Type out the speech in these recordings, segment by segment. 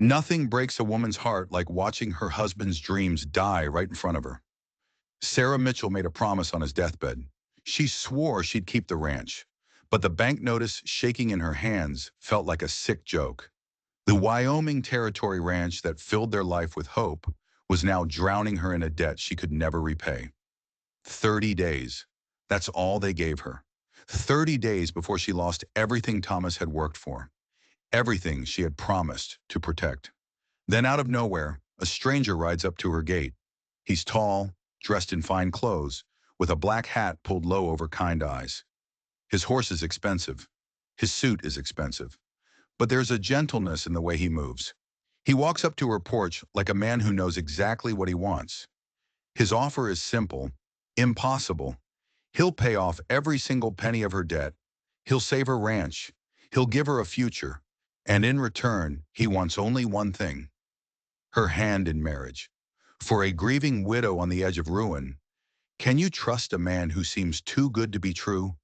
Nothing breaks a woman's heart like watching her husband's dreams die right in front of her. Sarah Mitchell made a promise on his deathbed. She swore she'd keep the ranch, but the bank notice shaking in her hands felt like a sick joke. The Wyoming Territory ranch that filled their life with hope was now drowning her in a debt she could never repay. 30 days. That's all they gave her. 30 days before she lost everything Thomas had worked for, everything she had promised to protect. Then out of nowhere, a stranger rides up to her gate. He's tall, dressed in fine clothes, with a black hat pulled low over kind eyes. His horse is expensive. His suit is expensive. But there's a gentleness in the way he moves. He walks up to her porch like a man who knows exactly what he wants. His offer is simple, impossible. He'll pay off every single penny of her debt. He'll save her ranch. He'll give her a future. And in return, he wants only one thing: her hand in marriage. For a grieving widow on the edge of ruin, can you trust a man who seems too good to be true?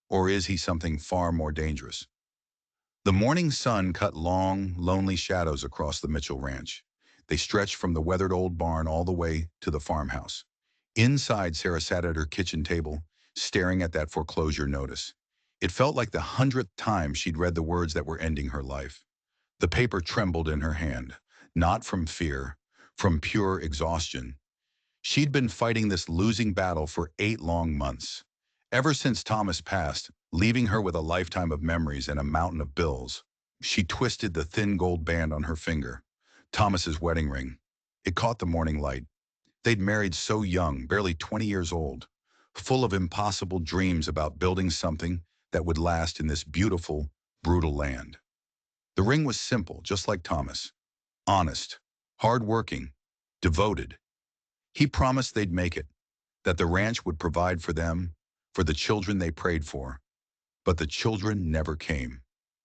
Or is he something far more dangerous? The morning sun cut long, lonely shadows across the Mitchell ranch. They stretched from the weathered old barn all the way to the farmhouse. Inside, Sarah sat at her kitchen table, staring at that foreclosure notice. It felt like the 100th time she'd read the words that were ending her life. The paper trembled in her hand, not from fear, from pure exhaustion. She'd been fighting this losing battle for 8 long months. Ever since Thomas passed, leaving her with a lifetime of memories and a mountain of bills. She twisted the thin gold band on her finger, Thomas's wedding ring. It caught the morning light. They'd married so young, barely 20 years old, full of impossible dreams about building something that would last in this beautiful, brutal land. The ring was simple, just like Thomas. Honest, hard-working, devoted. He promised they'd make it, that the ranch would provide for them, for the children they prayed for. But the children never came,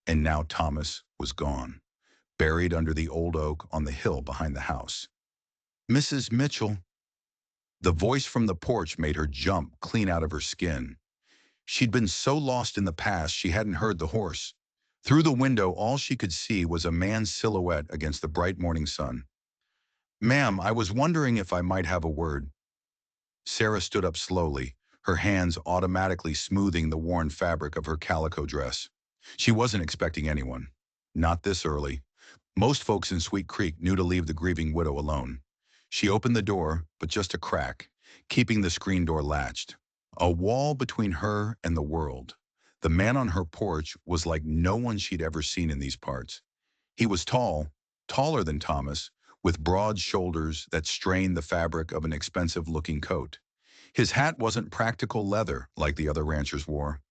and now Thomas was gone, buried under the old oak on the hill behind the house. "Mrs. Mitchell." The voice from the porch made her jump clean out of her skin. She'd been so lost in the past she hadn't heard the horse. Through the window, all she could see was a man's silhouette against the bright morning sun. "Ma'am, I was wondering if I might have a word." Sarah stood up slowly, her hands automatically smoothing the worn fabric of her calico dress. She wasn't expecting anyone. Not this early. Most folks in Sweet Creek knew to leave the grieving widow alone. She opened the door, but just a crack, keeping the screen door latched. A wall between her and the world. The man on her porch was like no one she'd ever seen in these parts. He was tall, taller than Thomas, with broad shoulders that strained the fabric of an expensive-looking coat. His hat wasn't practical leather like the other ranchers wore.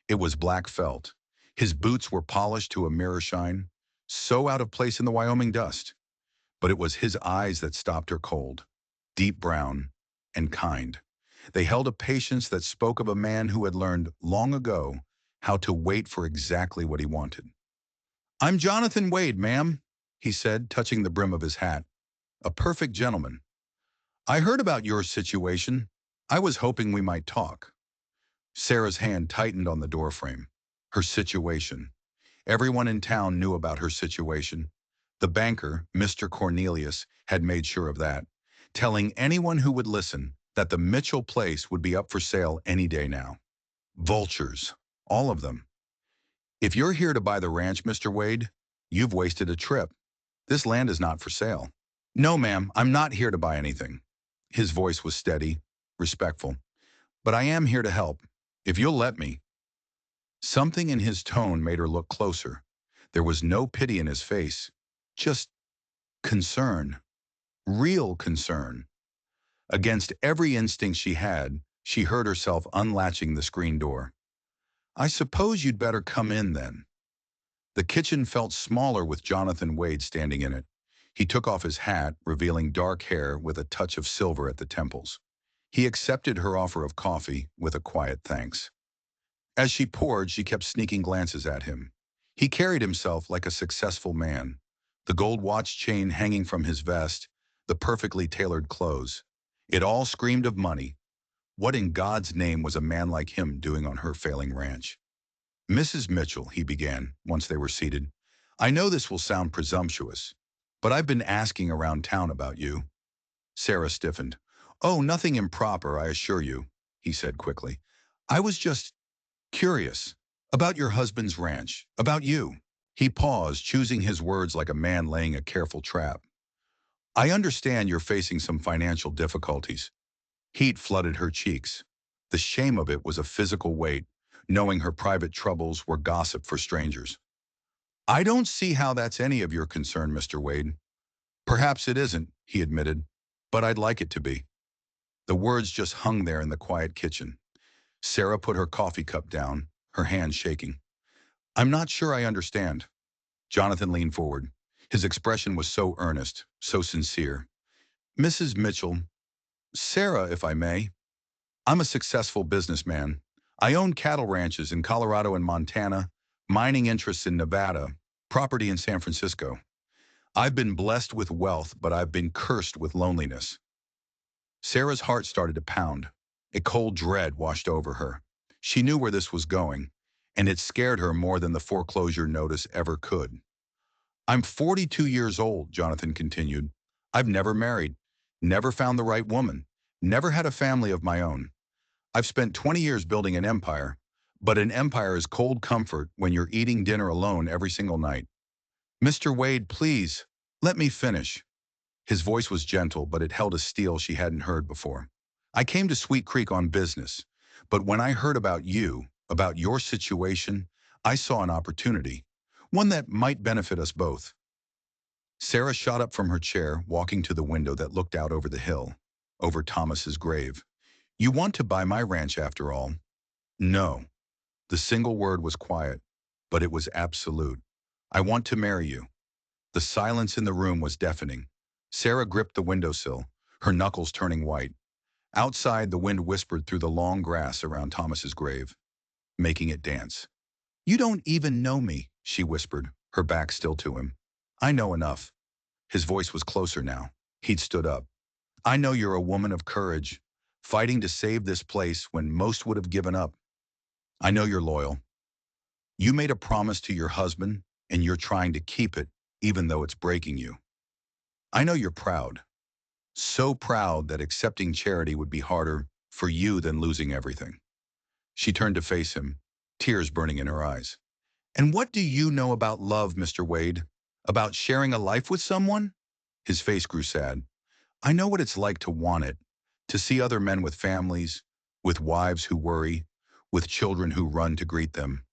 It was black felt. His boots were polished to a mirror shine, so out of place in the Wyoming dust. But it was his eyes that stopped her cold, deep brown and kind. They held a patience that spoke of a man who had learned long ago how to wait for exactly what he wanted. "I'm Jonathan Wade, ma'am," he said, touching the brim of his hat. "A perfect gentleman. I heard about your situation. I was hoping we might talk." Sarah's hand tightened on the doorframe. Her situation. Everyone in town knew about her situation. The banker, Mr. Cornelius, had made sure of that, telling anyone who would listen that the Mitchell place would be up for sale any day now. Vultures. All of them. "If you're here to buy the ranch, Mr. Wade, you've wasted a trip. This land is not for sale." "No, ma'am, I'm not here to buy anything." His voice was steady, respectful. "But I am here to help, if you'll let me." Something in his tone made her look closer. There was no pity in his face, just concern, real concern. Against every instinct she had, she heard herself unlatching the screen door. "I suppose you'd better come in then." The kitchen felt smaller with Jonathan Wade standing in it. He took off his hat, revealing dark hair with a touch of silver at the temples. He accepted her offer of coffee with a quiet thanks. As she poured, she kept sneaking glances at him. He carried himself like a successful man, the gold watch chain hanging from his vest, the perfectly tailored clothes. It all screamed of money. What in God's name was a man like him doing on her failing ranch? "Mrs. Mitchell," he began, once they were seated, "I know this will sound presumptuous, but I've been asking around town about you." Sarah stiffened. "Oh, nothing improper, I assure you," he said quickly. "I was just curious about your husband's ranch, about you." He paused, choosing his words like a man laying a careful trap. "I understand you're facing some financial difficulties." Heat flooded her cheeks. The shame of it was a physical weight, knowing her private troubles were gossip for strangers. "I don't see how that's any of your concern, Mr. Wade." "Perhaps it isn't," he admitted, "but I'd like it to be." The words just hung there in the quiet kitchen. Sarah put her coffee cup down, her hand shaking. "I'm not sure I understand." Jonathan leaned forward. His expression was so earnest, so sincere. "Mrs. Mitchell, Sarah, if I may, I'm a successful businessman. I own cattle ranches in Colorado and Montana, mining interests in Nevada, property in San Francisco. I've been blessed with wealth, but I've been cursed with loneliness." Sarah's heart started to pound. A cold dread washed over her. She knew where this was going, and it scared her more than the foreclosure notice ever could. "I'm 42 years old," Jonathan continued. "I've never married, never found the right woman, never had a family of my own. I've spent 20 years building an empire, but an empire is cold comfort when you're eating dinner alone every single night." "Mr. Wade, please, let me finish." His voice was gentle, but it held a steel she hadn't heard before. "I came to Sweet Creek on business, but when I heard about you, about your situation, I saw an opportunity, one that might benefit us both." Sarah shot up from her chair, walking to the window that looked out over the hill, over Thomas's grave. "You want to buy my ranch after all?" "No." The single word was quiet, but it was absolute. "I want to marry you." The silence in the room was deafening. Sarah gripped the windowsill, her knuckles turning white. Outside, the wind whispered through the long grass around Thomas's grave, making it dance. "You don't even know me," she whispered, her back still to him. "I know enough." His voice was closer now. He'd stood up. "I know you're a woman of courage, fighting to save this place when most would have given up. I know you're loyal. You made a promise to your husband, and you're trying to keep it, even though it's breaking you. I know you're proud. So proud that accepting charity would be harder for you than losing everything." She turned to face him, tears burning in her eyes. "And what do you know about love, Mr. Wade? About sharing a life with someone?" His face grew sad. "I know what it's like to want it, to see other men with families, with wives who worry, with children who run to greet them.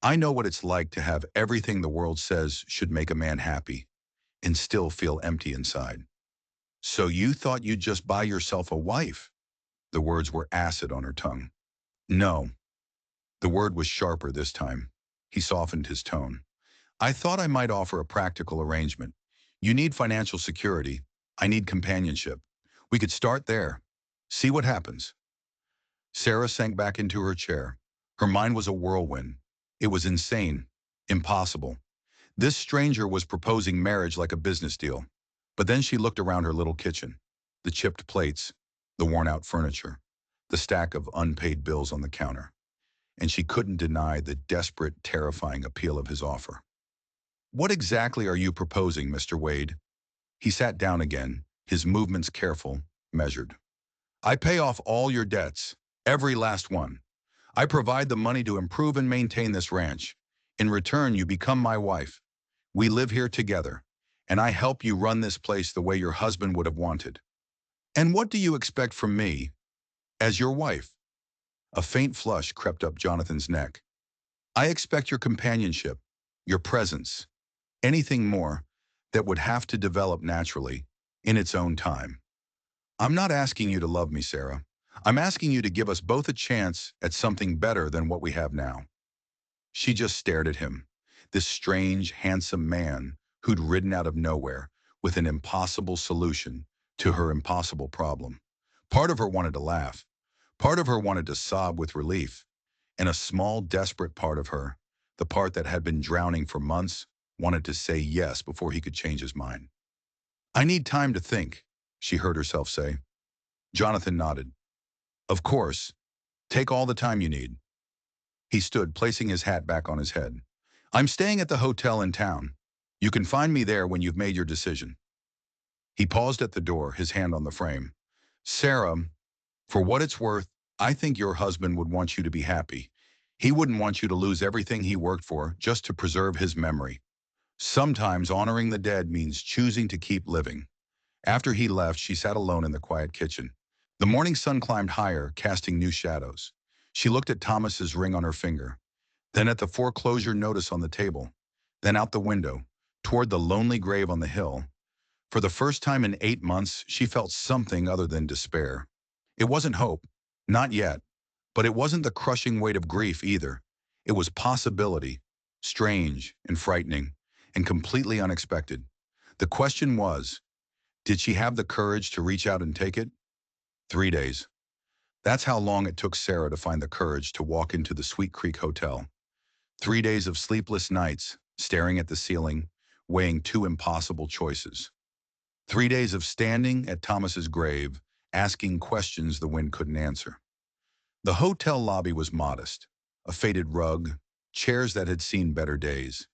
I know what it's like to have everything the world says should make a man happy, and still feel empty inside." "So you thought you'd just buy yourself a wife?" The words were acid on her tongue. "No." The word was sharper this time. He softened his tone. "I thought I might offer a practical arrangement. You need financial security. I need companionship. We could start there. See what happens." Sarah sank back into her chair. Her mind was a whirlwind. It was insane. Impossible. This stranger was proposing marriage like a business deal. But then she looked around her little kitchen. The chipped plates, the worn-out furniture, the stack of unpaid bills on the counter. And she couldn't deny the desperate, terrifying appeal of his offer. "What exactly are you proposing, Mr. Wade?" He sat down again, his movements careful, measured. "I pay off all your debts, every last one. I provide the money to improve and maintain this ranch. In return, you become my wife. We live here together, and I help you run this place the way your husband would have wanted. And what do you expect from me, as your wife?" A faint flush crept up Jonathan's neck. "I expect your companionship, your presence, anything more that would have to develop naturally, in its own time. I'm not asking you to love me, Sarah. I'm asking you to give us both a chance at something better than what we have now." She just stared at him, this strange, handsome man who'd ridden out of nowhere with an impossible solution to her impossible problem. Part of her wanted to laugh. Part of her wanted to sob with relief. And a small, desperate part of her, the part that had been drowning for months, wanted to say yes before he could change his mind. "I need time to think," she heard herself say. Jonathan nodded. "Of course. Take all the time you need." He stood, placing his hat back on his head. "I'm staying at the hotel in town. You can find me there when you've made your decision." He paused at the door, his hand on the frame. "Sarah, for what it's worth, I think your husband would want you to be happy. He wouldn't want you to lose everything he worked for just to preserve his memory. Sometimes honoring the dead means choosing to keep living." After he left, she sat alone in the quiet kitchen. The morning sun climbed higher, casting new shadows. She looked at Thomas's ring on her finger, then at the foreclosure notice on the table, then out the window, toward the lonely grave on the hill. For the first time in 8 months, she felt something other than despair. It wasn't hope, not yet, but it wasn't the crushing weight of grief either. It was possibility, strange and frightening, and completely unexpected. The question was, did she have the courage to reach out and take it? 3 days. That's how long it took Sarah to find the courage to walk into the Sweet Creek Hotel. 3 days of sleepless nights, staring at the ceiling, weighing two impossible choices. 3 days of standing at Thomas's grave, asking questions the wind couldn't answer. The hotel lobby was modest, a faded rug, chairs that had seen better days.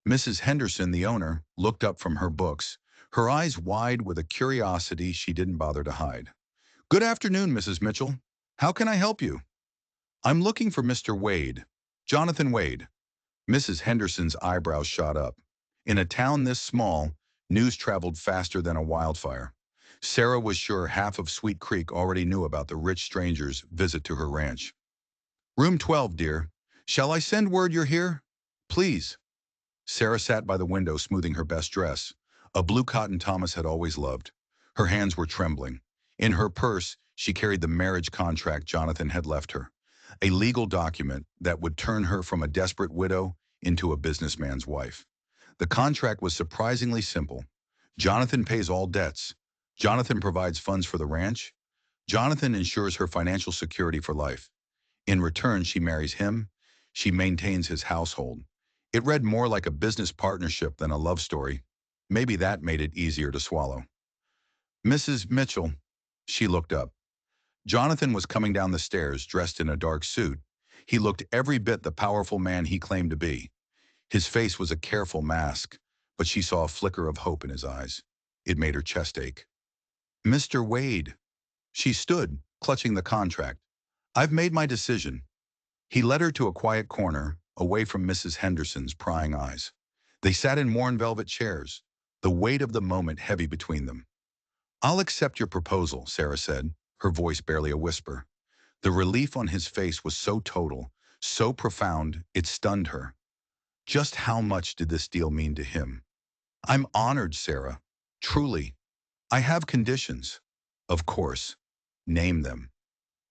Mrs. Henderson, the owner, looked up from her books, her eyes wide with a curiosity she didn't bother to hide. "Good afternoon, Mrs. Mitchell. How can I help you?" "I'm looking for Mr. Wade. Jonathan Wade." Mrs. Henderson's eyebrows shot up. In a town this small, news traveled faster than a wildfire. Sarah was sure half of Sweet Creek already knew about the rich stranger's visit to her ranch. "Room 12, dear. Shall I send word you're here?" "Please." Sarah sat by the window smoothing her best dress, a blue cotton Thomas had always loved. Her hands were trembling. In her purse, she carried the marriage contract Jonathan had left her, a legal document that would turn her from a desperate widow into a businessman's wife. The contract was surprisingly simple. Jonathan pays all debts. Jonathan provides funds for the ranch. Jonathan ensures her financial security for life. In return, she marries him. She maintains his household. It read more like a business partnership than a love story. Maybe that made it easier to swallow. "Mrs. Mitchell." She looked up. Jonathan was coming down the stairs, dressed in a dark suit. He looked every bit the powerful man he claimed to be. His face was a careful mask, but she saw a flicker of hope in his eyes. It made her chest ache. "Mr. Wade." She stood, clutching the contract. "I've made my decision." He led her to a quiet corner, away from Mrs. Henderson's prying eyes. They sat in worn velvet chairs, the weight of the moment heavy between them. "I'll accept your proposal," Sarah said, her voice barely a whisper. The relief on his face was so total, so profound, it stunned her. Just how much did this deal mean to him? "I'm honored, Sarah. Truly. I have conditions." "Of course. Name them."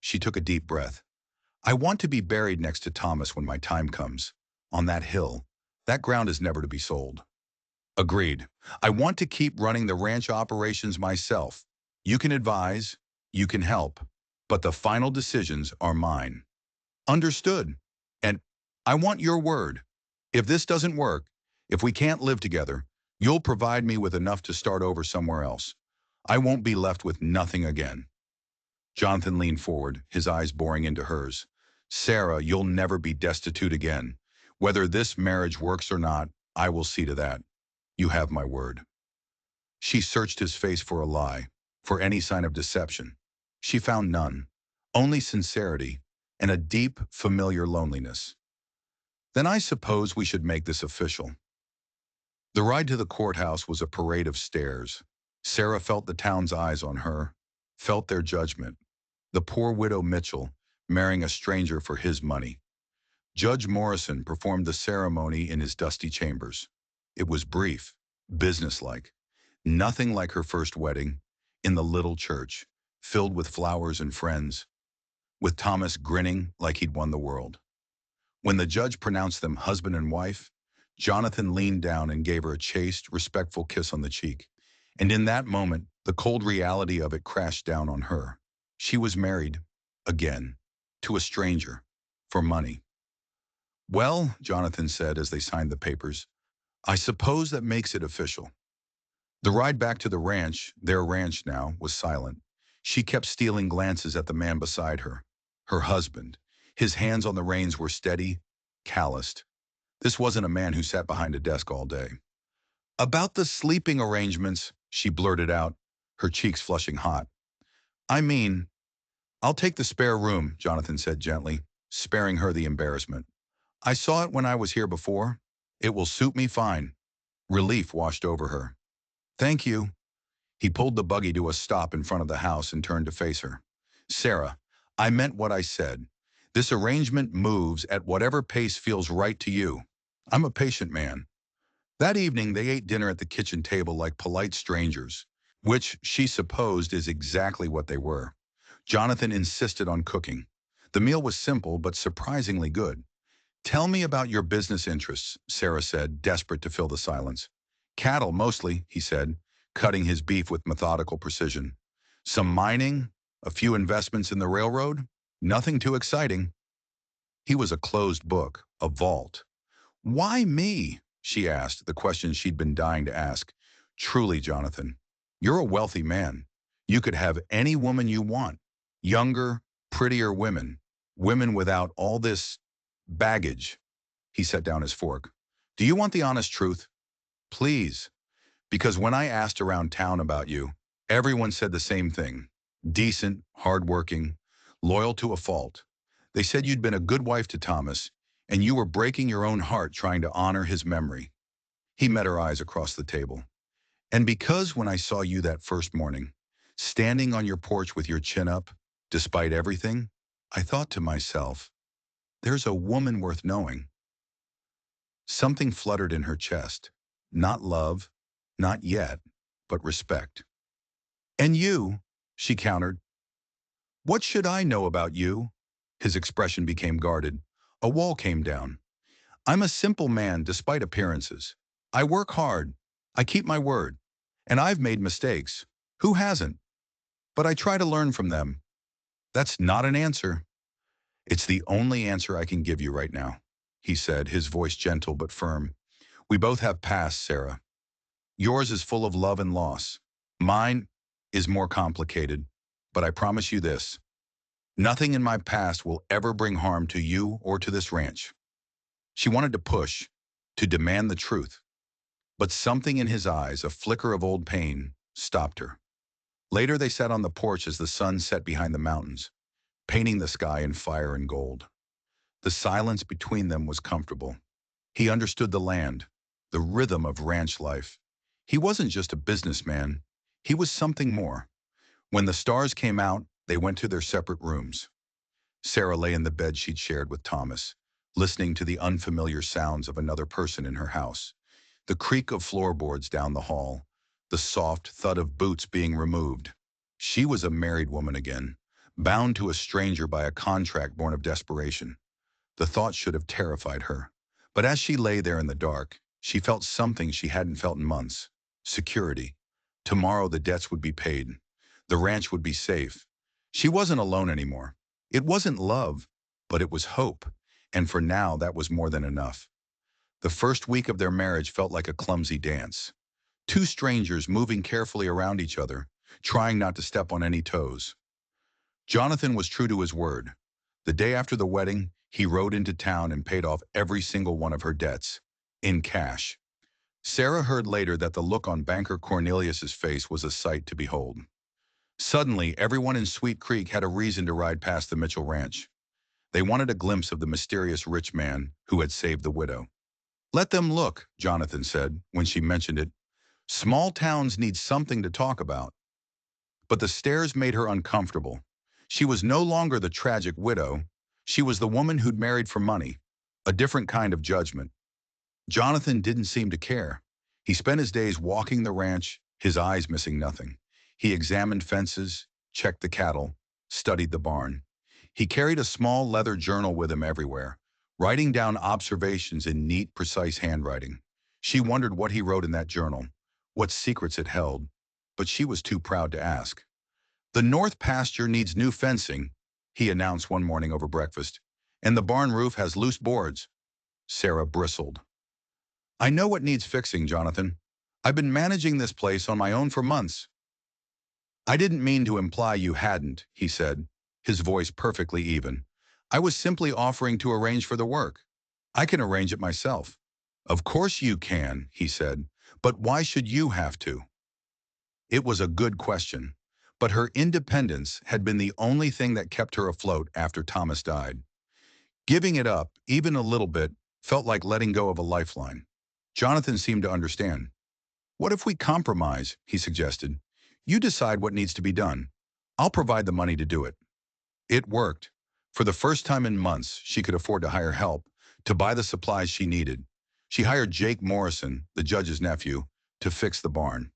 She took a deep breath. "I want to be buried next to Thomas when my time comes. On that hill. That ground is never to be sold." "Agreed. I want to keep running the ranch operations myself. You can advise, you can help, but the final decisions are mine." "Understood. And I want your word. If this doesn't work, if we can't live together, you'll provide me with enough to start over somewhere else. I won't be left with nothing again." Jonathan leaned forward, his eyes boring into hers. "Sarah, you'll never be destitute again. Whether this marriage works or not, I will see to that. You have my word." She searched his face for a lie, for any sign of deception. She found none, only sincerity and a deep, familiar loneliness. "Then I suppose we should make this official." The ride to the courthouse was a parade of stares. Sarah felt the town's eyes on her, felt their judgment. The poor widow Mitchell, marrying a stranger for his money. Judge Morrison performed the ceremony in his dusty chambers. It was brief, businesslike, nothing like her first wedding, in the little church, filled with flowers and friends, with Thomas grinning like he'd won the world. When the judge pronounced them husband and wife, Jonathan leaned down and gave her a chaste, respectful kiss on the cheek. And in that moment, the cold reality of it crashed down on her. She was married, again, to a stranger, for money. "Well," Jonathan said as they signed the papers, "I suppose that makes it official." The ride back to the ranch, their ranch now, was silent. She kept stealing glances at the man beside her, her husband. His hands on the reins were steady, calloused. This wasn't a man who sat behind a desk all day. About the sleeping arrangements, she blurted out, her cheeks flushing hot. I mean, I'll take the spare room, Jonathan said gently, sparing her the embarrassment. I saw it when I was here before. It will suit me fine. Relief washed over her. Thank you. He pulled the buggy to a stop in front of the house and turned to face her. Sarah, I meant what I said. This arrangement moves at whatever pace feels right to you. I'm a patient man. That evening, they ate dinner at the kitchen table like polite strangers, which she supposed is exactly what they were. Jonathan insisted on cooking. The meal was simple but surprisingly good. Tell me about your business interests, Sarah said, desperate to fill the silence. Cattle, mostly, he said, cutting his beef with methodical precision. Some mining, a few investments in the railroad, nothing too exciting. He was a closed book, a vault. Why me? She asked, the question she'd been dying to ask. Truly, Jonathan, you're a wealthy man. You could have any woman you want. Younger, prettier women. Women without all this baggage. He set down his fork. Do you want the honest truth? Please. Because when I asked around town about you, everyone said the same thing. Decent, hardworking, loyal to a fault. They said you'd been a good wife to Thomas, and you were breaking your own heart trying to honor his memory. He met her eyes across the table. And because when I saw you that first morning, standing on your porch with your chin up, despite everything, I thought to myself, there's a woman worth knowing. Something fluttered in her chest. Not love, not yet, but respect. And you, she countered. What should I know about you? His expression became guarded. A wall came down. I'm a simple man despite appearances. I work hard. I keep my word. And I've made mistakes. Who hasn't? But I try to learn from them. That's not an answer. It's the only answer I can give you right now, he said, his voice gentle but firm. We both have pasts, Sarah. Yours is full of love and loss. Mine is more complicated, but I promise you this. Nothing in my past will ever bring harm to you or to this ranch. She wanted to push, to demand the truth, but something in his eyes, a flicker of old pain, stopped her. Later they sat on the porch as the sun set behind the mountains, painting the sky in fire and gold. The silence between them was comfortable. He understood the land, the rhythm of ranch life. He wasn't just a businessman. He was something more. When the stars came out, they went to their separate rooms. Sarah lay in the bed she'd shared with Thomas, listening to the unfamiliar sounds of another person in her house. The creak of floorboards down the hall, the soft thud of boots being removed. She was a married woman again, bound to a stranger by a contract born of desperation. The thought should have terrified her. But as she lay there in the dark, she felt something she hadn't felt in months. Security. Tomorrow the debts would be paid. The ranch would be safe. She wasn't alone anymore. It wasn't love, but it was hope. And for now, that was more than enough. The first week of their marriage felt like a clumsy dance. Two strangers moving carefully around each other, trying not to step on any toes. Jonathan was true to his word. The day after the wedding, he rode into town and paid off every single one of her debts, in cash. Sarah heard later that the look on banker Cornelius's face was a sight to behold. Suddenly, everyone in Sweet Creek had a reason to ride past the Mitchell Ranch. They wanted a glimpse of the mysterious rich man who had saved the widow. Let them look, Jonathan said, when she mentioned it. Small towns need something to talk about. But the stares made her uncomfortable. She was no longer the tragic widow. She was the woman who'd married for money, a different kind of judgment. Jonathan didn't seem to care. He spent his days walking the ranch, his eyes missing nothing. He examined fences, checked the cattle, studied the barn. He carried a small leather journal with him everywhere, writing down observations in neat, precise handwriting. She wondered what he wrote in that journal, what secrets it held, but she was too proud to ask. The north pasture needs new fencing, he announced one morning over breakfast, and the barn roof has loose boards. Sarah bristled. I know what needs fixing, Jonathan. I've been managing this place on my own for months. I didn't mean to imply you hadn't, he said, his voice perfectly even. I was simply offering to arrange for the work. I can arrange it myself. Of course you can, he said, But why should you have to? It was a good question, but her independence had been the only thing that kept her afloat after Thomas died. Giving it up, even a little bit, felt like letting go of a lifeline. Jonathan seemed to understand. What if we compromise, he suggested. You decide what needs to be done. I'll provide the money to do it. It worked. For the first time in months, she could afford to hire help, to buy the supplies she needed. She hired Jake Morrison, the judge's nephew, to fix the barn.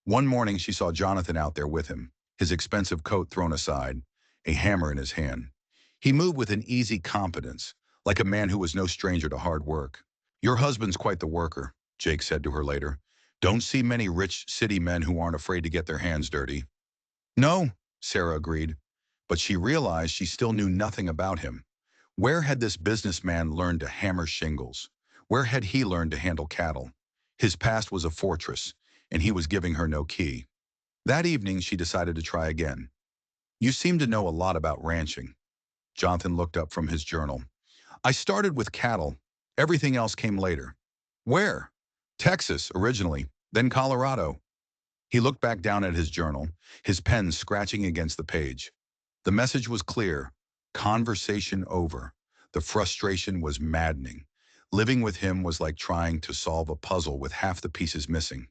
One morning she saw Jonathan out there with him, his expensive coat thrown aside, a hammer in his hand. He moved with an easy competence, like a man who was no stranger to hard work. Your husband's quite the worker, Jake said to her later. Don't see many rich city men who aren't afraid to get their hands dirty. No, Sarah agreed, but she realized she still knew nothing about him. Where had this businessman learned to hammer shingles? Where had he learned to handle cattle? His past was a fortress, and he was giving her no key. That evening, she decided to try again. You seem to know a lot about ranching. Jonathan looked up from his journal. I started with cattle. Everything else came later. Where? Texas, originally, then Colorado. He looked back down at his journal, his pen scratching against the page. The message was clear. Conversation over. The frustration was maddening. Living with him was like trying to solve a puzzle with half the pieces missing.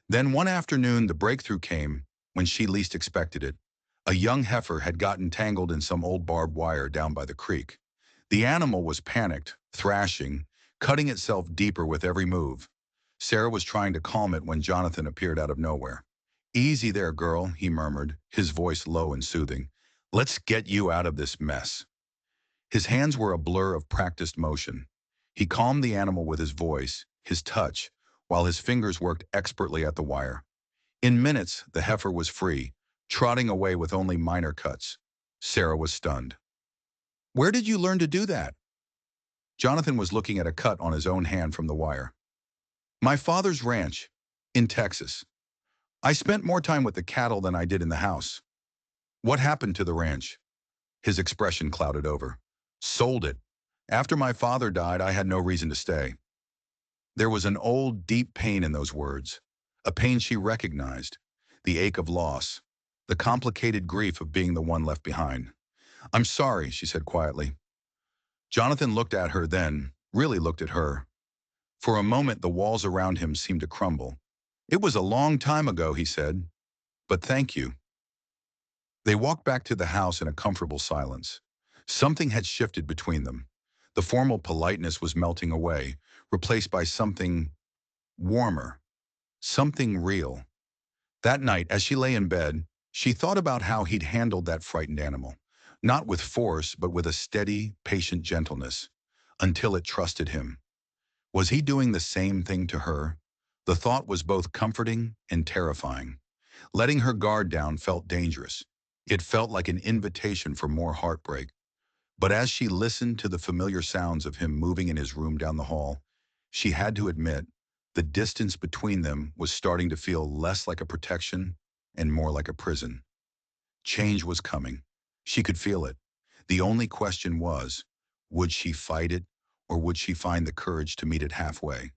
Then one afternoon, the breakthrough came when she least expected it. A young heifer had gotten tangled in some old barbed wire down by the creek. The animal was panicked, thrashing, cutting itself deeper with every move. Sarah was trying to calm it when Jonathan appeared out of nowhere. Easy there, girl, he murmured, his voice low and soothing. Let's get you out of this mess. His hands were a blur of practiced motion. He calmed the animal with his voice, his touch, while his fingers worked expertly at the wire. In minutes, the heifer was free, trotting away with only minor cuts. Sarah was stunned. Where did you learn to do that? Jonathan was looking at a cut on his own hand from the wire. My father's ranch, in Texas. I spent more time with the cattle than I did in the house. What happened to the ranch? His expression clouded over. Sold it. After my father died, I had no reason to stay. There was an old, deep pain in those words, a pain she recognized, the ache of loss, the complicated grief of being the one left behind. I'm sorry, she said quietly. Jonathan looked at her then, really looked at her. For a moment, the walls around him seemed to crumble. It was a long time ago, he said, but thank you. They walked back to the house in a comfortable silence. Something had shifted between them. The formal politeness was melting away, replaced by something warmer, something real. That night, as she lay in bed, she thought about how he'd handled that frightened animal, not with force, but with a steady, patient gentleness, until it trusted him. Was he doing the same thing to her? The thought was both comforting and terrifying. Letting her guard down felt dangerous. It felt like an invitation for more heartbreak. But as she listened to the familiar sounds of him moving in his room down the hall, she had to admit the distance between them was starting to feel less like a protection and more like a prison. Change was coming. She could feel it. The only question was, would she fight it, or would she find the courage to meet it halfway?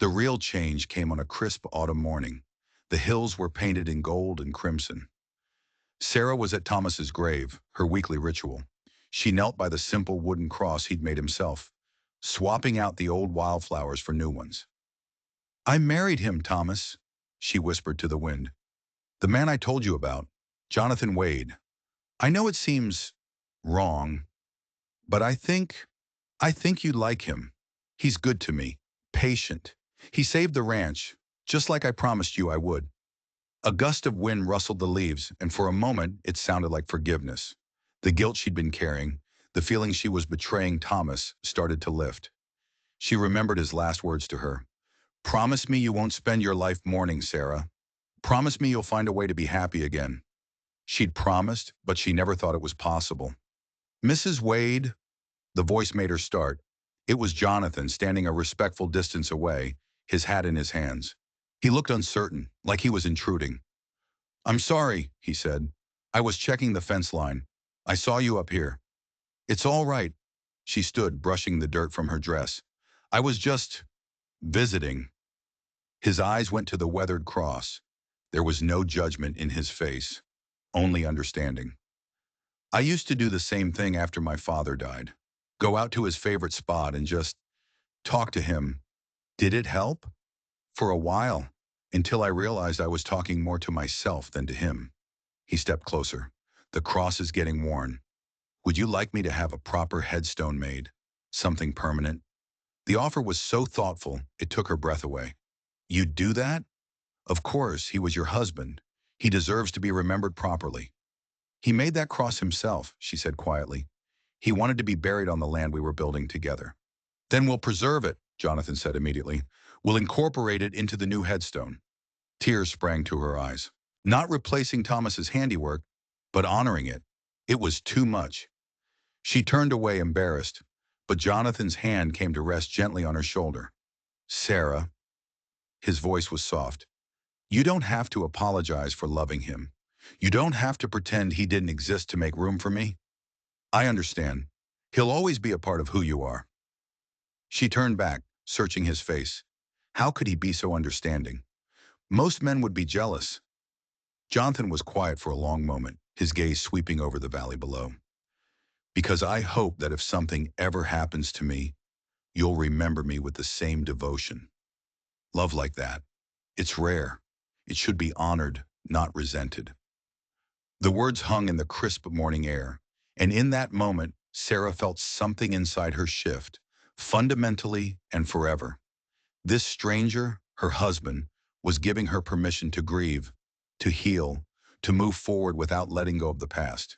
The real change came on a crisp autumn morning. The hills were painted in gold and crimson. Sarah was at Thomas's grave, her weekly ritual. She knelt by the simple wooden cross he'd made himself, swapping out the old wildflowers for new ones. I married him, Thomas, she whispered to the wind. The man I told you about, Jonathan Wade. I know it seems wrong, but I think you'd like him. He's good to me, patient. He saved the ranch, just like I promised you I would. A gust of wind rustled the leaves, and for a moment it sounded like forgiveness. The guilt she'd been carrying, the feeling she was betraying Thomas, started to lift. She remembered his last words to her. Promise me you won't spend your life mourning, Sarah. Promise me you'll find a way to be happy again. She'd promised, but she never thought it was possible. Mrs. Wade, the voice made her start. It was Jonathan, standing a respectful distance away, his hat in his hands. He looked uncertain, like he was intruding. I'm sorry, he said. I was checking the fence line. I saw you up here. It's all right. She stood, brushing the dirt from her dress. I was just visiting. His eyes went to the weathered cross. There was no judgment in his face, only understanding. I used to do the same thing after my father died. Go out to his favorite spot and just talk to him. Did it help? For a while, until I realized I was talking more to myself than to him. He stepped closer. The cross is getting worn. Would you like me to have a proper headstone made? Something permanent? The offer was so thoughtful, it took her breath away. You'd do that? Of course, he was your husband. He deserves to be remembered properly. He made that cross himself, she said quietly. He wanted to be buried on the land we were building together. Then we'll preserve it, Jonathan said immediately. We'll incorporate it into the new headstone. Tears sprang to her eyes. Not replacing Thomas's handiwork, but honoring it. It was too much. She turned away embarrassed, but Jonathan's hand came to rest gently on her shoulder. Sarah, his voice was soft. You don't have to apologize for loving him. You don't have to pretend he didn't exist to make room for me. I understand. He'll always be a part of who you are. She turned back, searching his face. How could he be so understanding? Most men would be jealous. Jonathan was quiet for a long moment, his gaze sweeping over the valley below. Because I hope that if something ever happens to me, you'll remember me with the same devotion. Love like that. It's rare. It should be honored, not resented. The words hung in the crisp morning air, and in that moment, Sarah felt something inside her shift, fundamentally and forever. This stranger, her husband, was giving her permission to grieve, to heal, to move forward without letting go of the past.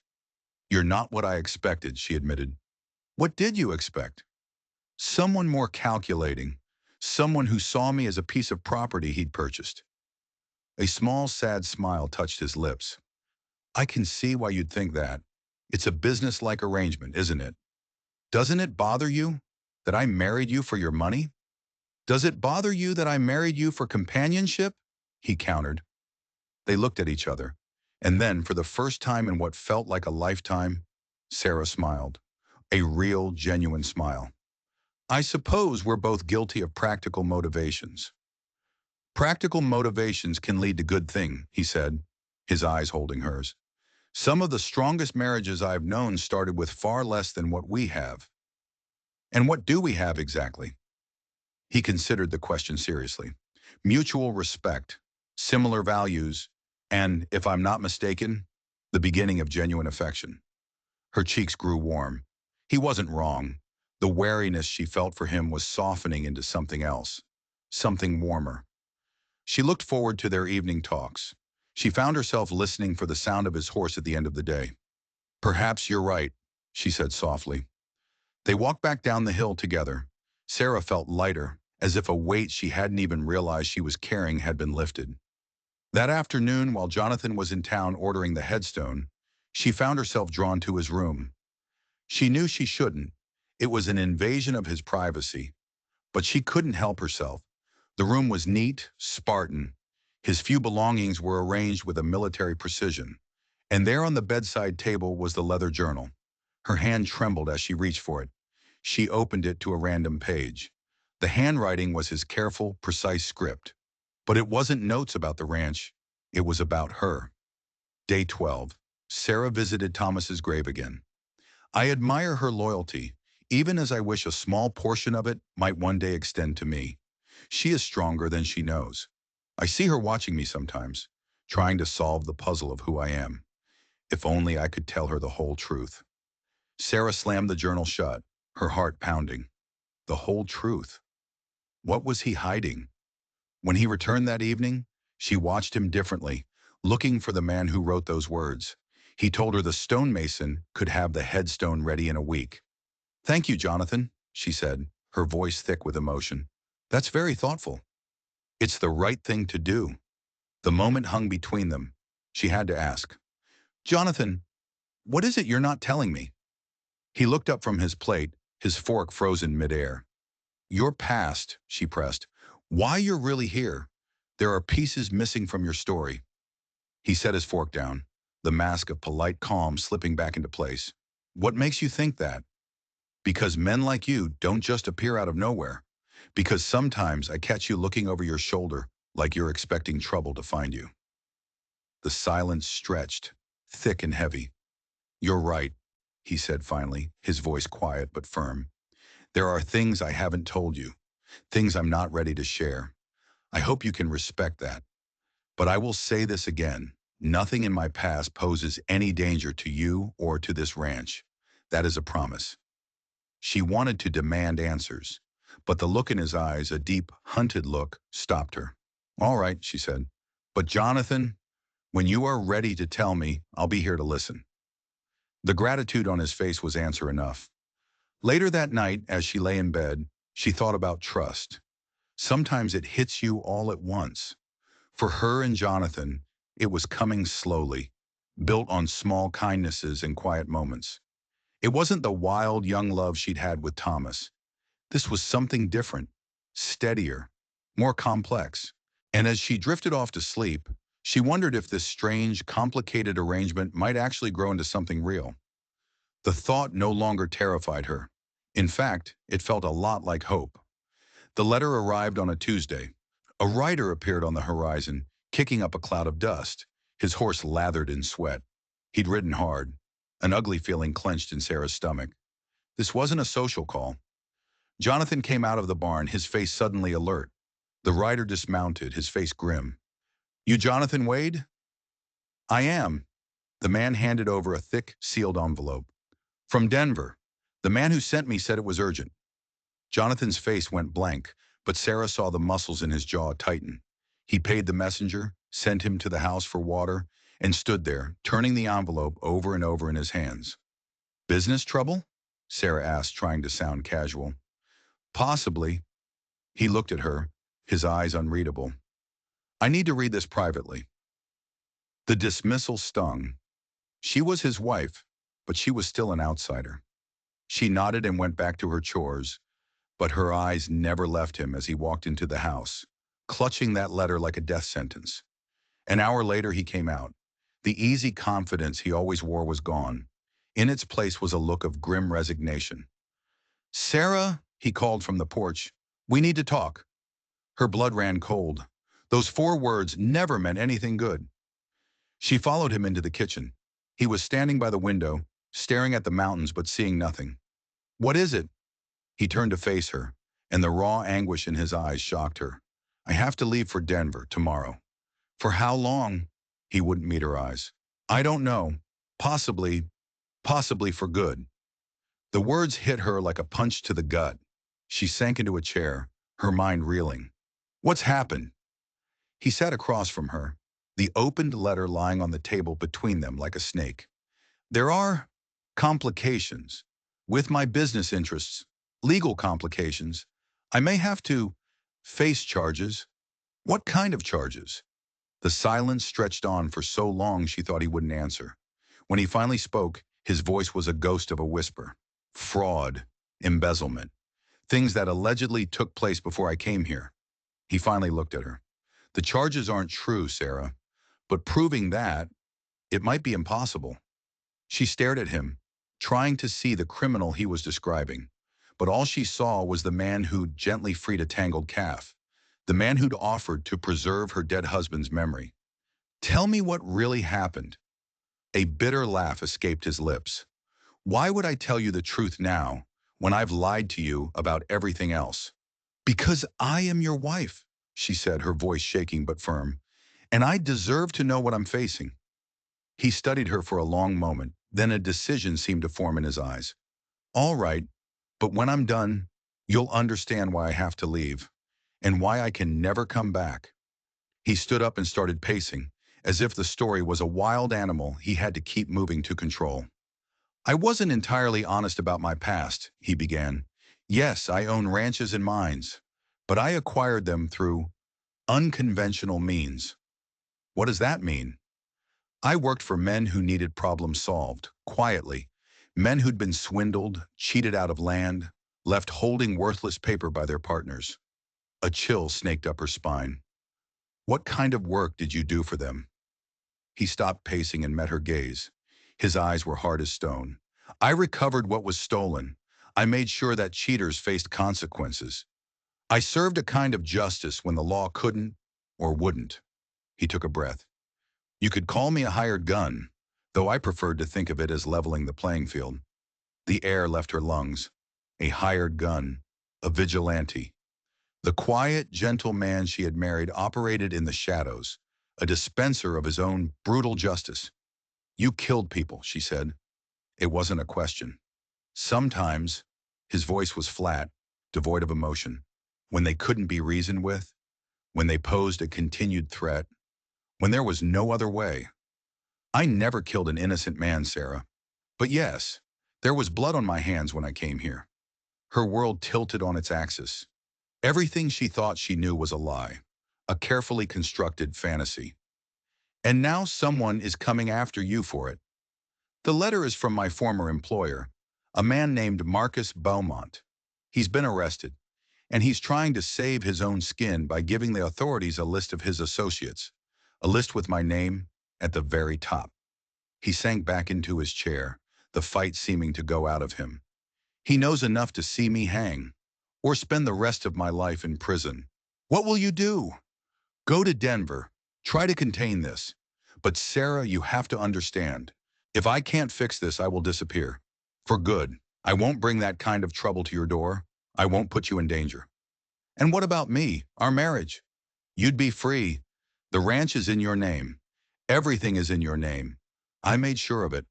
You're not what I expected, she admitted. What did you expect? Someone more calculating, someone who saw me as a piece of property he'd purchased. A small, sad smile touched his lips. I can see why you'd think that. It's a business-like arrangement, isn't it? Doesn't it bother you that I married you for your money? Does it bother you that I married you for companionship? He countered. They looked at each other, and then, for the first time in what felt like a lifetime, Sarah smiled. A real, genuine smile. I suppose we're both guilty of practical motivations. Practical motivations can lead to good things, he said, his eyes holding hers. Some of the strongest marriages I've known started with far less than what we have. And what do we have exactly? He considered the question seriously. Mutual respect, similar values, and, if I'm not mistaken, the beginning of genuine affection. Her cheeks grew warm. He wasn't wrong. The wariness she felt for him was softening into something else, something warmer. She looked forward to their evening talks. She found herself listening for the sound of his horse at the end of the day. Perhaps you're right, she said softly. They walked back down the hill together. Sarah felt lighter, as if a weight she hadn't even realized she was carrying had been lifted. That afternoon, while Jonathan was in town ordering the headstone, she found herself drawn to his room. She knew she shouldn't. It was an invasion of his privacy. But she couldn't help herself. The room was neat, Spartan. His few belongings were arranged with a military precision. And there on the bedside table was the leather journal. Her hand trembled as she reached for it. She opened it to a random page. The handwriting was his careful, precise script. But it wasn't notes about the ranch. It was about her. Day 12. Sarah visited Thomas's grave again. I admire her loyalty, even as I wish a small portion of it might one day extend to me. She is stronger than she knows. I see her watching me sometimes, trying to solve the puzzle of who I am. If only I could tell her the whole truth. Sarah slammed the journal shut, her heart pounding. The whole truth. What was he hiding? When he returned that evening, she watched him differently, looking for the man who wrote those words. He told her the stonemason could have the headstone ready in a week. Thank you, Jonathan, she said, her voice thick with emotion. That's very thoughtful. It's the right thing to do. The moment hung between them. She had to ask, Jonathan, what is it you're not telling me? He looked up from his plate, his fork frozen midair. Your past, she pressed. Why you're really here. There are pieces missing from your story. He set his fork down, the mask of polite calm slipping back into place. What makes you think that? Because men like you don't just appear out of nowhere. Because sometimes I catch you looking over your shoulder, like you're expecting trouble to find you. The silence stretched, thick and heavy. You're right, he said finally, his voice quiet but firm. There are things I haven't told you, things I'm not ready to share. I hope you can respect that. But I will say this again. Nothing in my past poses any danger to you or to this ranch. That is a promise. She wanted to demand answers, but the look in his eyes, a deep, hunted look, stopped her. All right, she said. But Jonathan, when you are ready to tell me, I'll be here to listen. The gratitude on his face was answer enough. Later that night, as she lay in bed, she thought about trust. Sometimes it hits you all at once. For her and Jonathan, it was coming slowly, built on small kindnesses and quiet moments. It wasn't the wild young love she'd had with Thomas. This was something different, steadier, more complex. And as she drifted off to sleep, she wondered if this strange, complicated arrangement might actually grow into something real. The thought no longer terrified her. In fact, it felt a lot like hope. The letter arrived on a Tuesday. A rider appeared on the horizon, kicking up a cloud of dust, his horse lathered in sweat. He'd ridden hard. An ugly feeling clenched in Sarah's stomach. This wasn't a social call. Jonathan came out of the barn, his face suddenly alert. The rider dismounted, his face grim. You Jonathan Wade? I am. The man handed over a thick, sealed envelope. From Denver. The man who sent me said it was urgent. Jonathan's face went blank, but Sarah saw the muscles in his jaw tighten. He paid the messenger, sent him to the house for water, and stood there, turning the envelope over and over in his hands. Business trouble? Sarah asked, trying to sound casual. Possibly. He looked at her, his eyes unreadable. I need to read this privately. The dismissal stung. She was his wife, but she was still an outsider. She nodded and went back to her chores, but her eyes never left him as he walked into the house, clutching that letter like a death sentence. An hour later, he came out. The easy confidence he always wore was gone. In its place was a look of grim resignation. Sarah, he called from the porch, we need to talk. Her blood ran cold. Those 4 words never meant anything good. She followed him into the kitchen. He was standing by the window, staring at the mountains but seeing nothing. What is it? He turned to face her, and the raw anguish in his eyes shocked her. I have to leave for Denver tomorrow. For how long? He wouldn't meet her eyes. I don't know. Possibly for good. The words hit her like a punch to the gut. She sank into a chair, her mind reeling. What's happened? He sat across from her, the opened letter lying on the table between them like a snake. There are complications with my business interests, legal complications. I may have to face charges. What kind of charges? The silence stretched on for so long she thought he wouldn't answer. When he finally spoke, his voice was a ghost of a whisper. Fraud, embezzlement, things that allegedly took place before I came here. He finally looked at her. The charges aren't true, Sarah, but proving that, it might be impossible. She stared at him, trying to see the criminal he was describing. But all she saw was the man who'd gently freed a tangled calf, the man who'd offered to preserve her dead husband's memory. Tell me what really happened. A bitter laugh escaped his lips. Why would I tell you the truth now, when I've lied to you about everything else? Because I am your wife, she said, her voice shaking but firm, and I deserve to know what I'm facing. He studied her for a long moment, then a decision seemed to form in his eyes. All right, but when I'm done, you'll understand why I have to leave, and why I can never come back. He stood up and started pacing, as if the story was a wild animal he had to keep moving to control. I wasn't entirely honest about my past, he began. Yes, I own ranches and mines, but I acquired them through unconventional means. What does that mean? I worked for men who needed problems solved, quietly. Men who'd been swindled, cheated out of land, left holding worthless paper by their partners. A chill snaked up her spine. What kind of work did you do for them? He stopped pacing and met her gaze. His eyes were hard as stone. I recovered what was stolen. I made sure that cheaters faced consequences. I served a kind of justice when the law couldn't. or wouldn't. He took a breath. You could call me a hired gun, though I preferred to think of it as leveling the playing field. The air left her lungs. A hired gun. A vigilante. The quiet, gentle man she had married operated in the shadows, a dispenser of his own brutal justice. You killed people, she said. It wasn't a question. Sometimes, his voice was flat, devoid of emotion. When they couldn't be reasoned with, when they posed a continued threat, when there was no other way. I never killed an innocent man, Sarah. But yes, there was blood on my hands when I came here. Her world tilted on its axis. Everything she thought she knew was a lie, a carefully constructed fantasy. And now someone is coming after you for it. The letter is from my former employer, a man named Marcus Beaumont. He's been arrested, and he's trying to save his own skin by giving the authorities a list of his associates, a list with my name at the very top. He sank back into his chair, the fight seeming to go out of him. He knows enough to see me hang, or spend the rest of my life in prison. What will you do? Go to Denver. Try to contain this. But Sarah, you have to understand. If I can't fix this, I will disappear. For good. I won't bring that kind of trouble to your door. I won't put you in danger. And what about me, our marriage? You'd be free. The ranch is in your name. Everything is in your name. I made sure of it.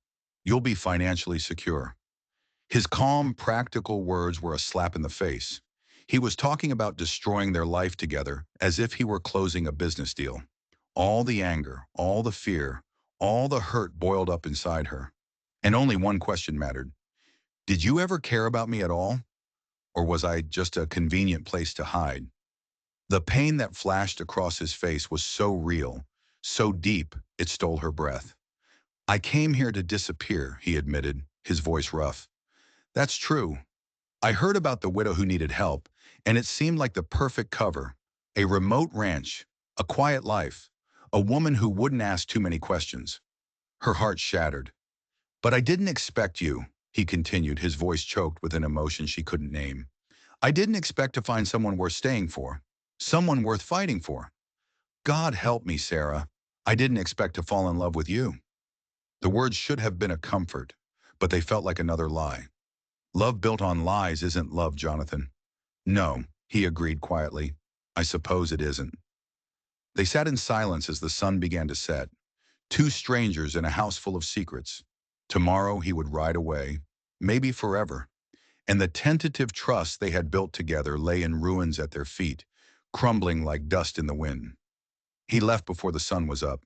You'll be financially secure. His calm, practical words were a slap in the face. He was talking about destroying their life together as if he were closing a business deal. All the anger, all the fear, all the hurt boiled up inside her. And only one question mattered. Did you ever care about me at all? Or was I just a convenient place to hide? The pain that flashed across his face was so real, so deep, it stole her breath. I came here to disappear, he admitted, his voice rough. That's true. I heard about the widow who needed help, and it seemed like the perfect cover. A remote ranch, a quiet life, a woman who wouldn't ask too many questions. Her heart shattered. But I didn't expect you, he continued, his voice choked with an emotion she couldn't name. I didn't expect to find someone worth staying for, someone worth fighting for. God help me, Sarah. I didn't expect to fall in love with you. The words should have been a comfort, but they felt like another lie. Love built on lies isn't love, Jonathan. No, he agreed quietly. I suppose it isn't. They sat in silence as the sun began to set. Two strangers in a house full of secrets. Tomorrow he would ride away, maybe forever. And the tentative trust they had built together lay in ruins at their feet, crumbling like dust in the wind. He left before the sun was up.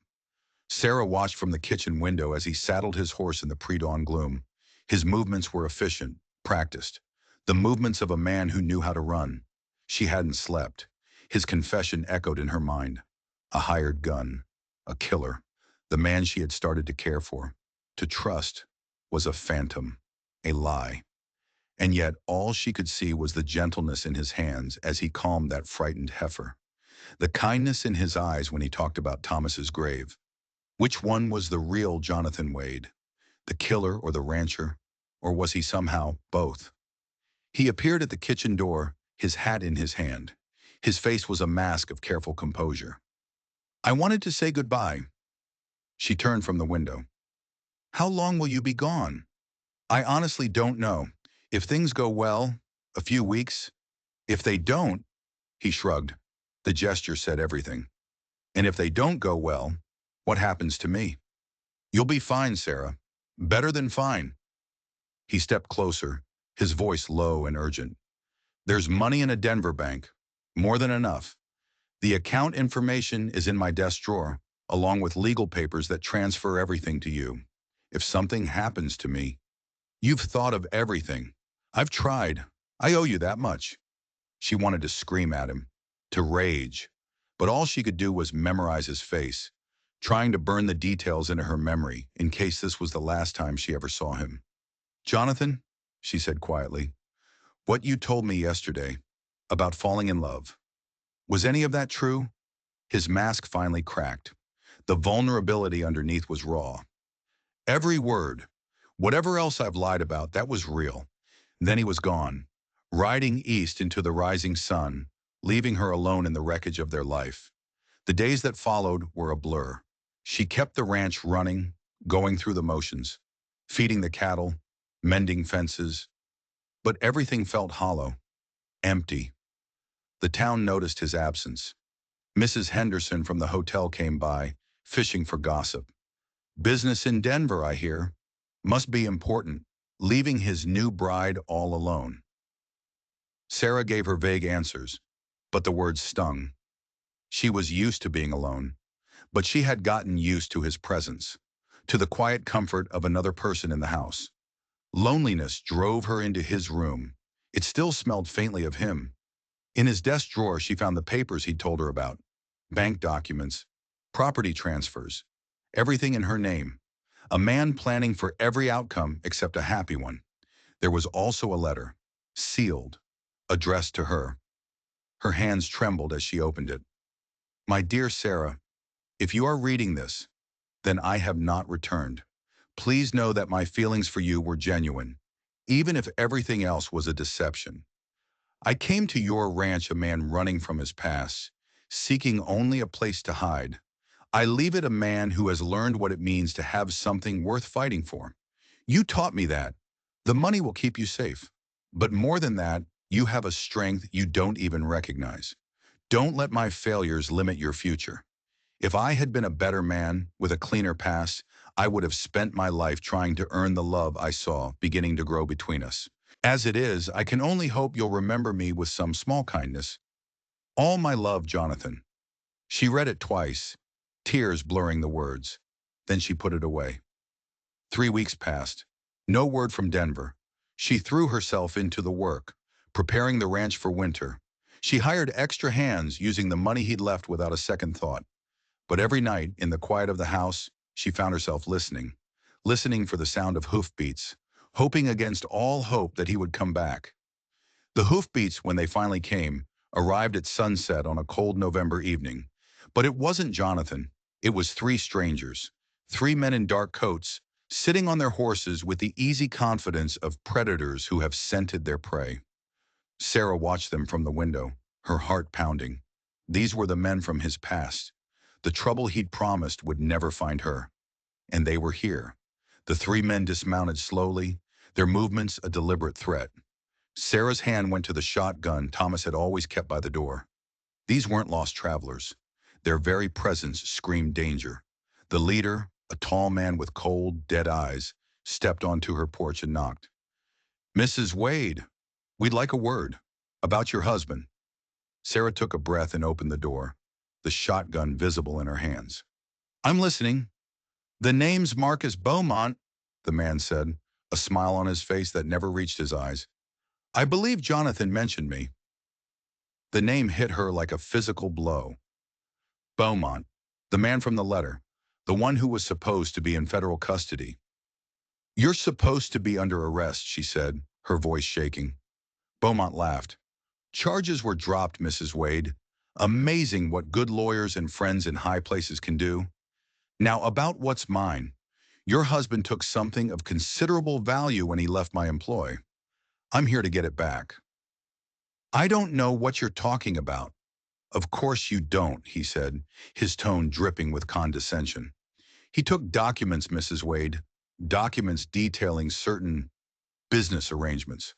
Sarah watched from the kitchen window as he saddled his horse in the pre-dawn gloom. His movements were efficient, practiced. The movements of a man who knew how to run. She hadn't slept. His confession echoed in her mind. A hired gun. A killer. The man she had started to care for, to trust, was a phantom. A lie. And yet all she could see was the gentleness in his hands as he calmed that frightened heifer. The kindness in his eyes when he talked about Thomas's grave. Which one was the real Jonathan Wade? The killer or the rancher? Or was he somehow both? He appeared at the kitchen door, his hat in his hand. His face was a mask of careful composure. I wanted to say goodbye. She turned from the window. How long will you be gone? I honestly don't know. If things go well, a few weeks. If they don't, he shrugged. The gesture said everything. And if they don't go well, what happens to me? You'll be fine, Sarah. Better than fine. He stepped closer, his voice low and urgent. There's money in a Denver bank. More than enough. The account information is in my desk drawer, along with legal papers that transfer everything to you. If something happens to me, you've thought of everything. I've tried. I owe you that much. She wanted to scream at him, to rage, but all she could do was memorize his face, trying to burn the details into her memory in case this was the last time she ever saw him. Jonathan, she said quietly, what you told me yesterday about falling in love, was any of that true? His mask finally cracked. The vulnerability underneath was raw. Every word, whatever else I've lied about, that was real. Then he was gone, riding east into the rising sun, leaving her alone in the wreckage of their life. The days that followed were a blur. She kept the ranch running, going through the motions, feeding the cattle, mending fences, but everything felt hollow, empty. The town noticed his absence. Mrs. Henderson from the hotel came by, fishing for gossip. Business in Denver, I hear. Must be important, leaving his new bride all alone. Sarah gave her vague answers, but the words stung. She was used to being alone, but she had gotten used to his presence, to the quiet comfort of another person in the house. Loneliness drove her into his room. It still smelled faintly of him. In his desk drawer, she found the papers he'd told her about. Bank documents, property transfers, everything in her name. A man planning for every outcome except a happy one. There was also a letter, sealed, addressed to her. Her hands trembled as she opened it. My dear Sarah, if you are reading this, then I have not returned. Please know that my feelings for you were genuine, even if everything else was a deception. I came to your ranch a man running from his past, seeking only a place to hide. I leave it a man who has learned what it means to have something worth fighting for. You taught me that. The money will keep you safe. But more than that, you have a strength you don't even recognize. Don't let my failures limit your future. If I had been a better man with a cleaner past, I would have spent my life trying to earn the love I saw beginning to grow between us. As it is, I can only hope you'll remember me with some small kindness. All my love, Jonathan. She read it twice, tears blurring the words. Then she put it away. 3 weeks passed. No word from Denver. She threw herself into the work, preparing the ranch for winter. She hired extra hands using the money he'd left without a second thought. But every night, in the quiet of the house, she found herself listening for the sound of hoofbeats, hoping against all hope that he would come back. The hoofbeats, when they finally came, arrived at sunset on a cold November evening. But it wasn't Jonathan. It was three strangers, three men in dark coats, sitting on their horses with the easy confidence of predators who have scented their prey. Sarah watched them from the window, her heart pounding. These were the men from his past. The trouble he'd promised would never find her. And they were here. The three men dismounted slowly, their movements a deliberate threat. Sarah's hand went to the shotgun Thomas had always kept by the door. These weren't lost travelers. Their very presence screamed danger. The leader, a tall man with cold, dead eyes, stepped onto her porch and knocked. Mrs. Wade, we'd like a word. About your husband. Sarah took a breath and opened the door, the shotgun visible in her hands. I'm listening. The name's Marcus Beaumont, the man said, a smile on his face that never reached his eyes. I believe Jonathan mentioned me. The name hit her like a physical blow. Beaumont, the man from the letter, the one who was supposed to be in federal custody. You're supposed to be under arrest, she said, her voice shaking. Beaumont laughed. Charges were dropped, Mrs. Wade. Amazing what good lawyers and friends in high places can do. Now about what's mine. Your husband took something of considerable value when he left my employ. I'm here to get it back. I don't know what you're talking about. Of course you don't, he said, his tone dripping with condescension. He took documents, Mrs. Wade, documents detailing certain business arrangements.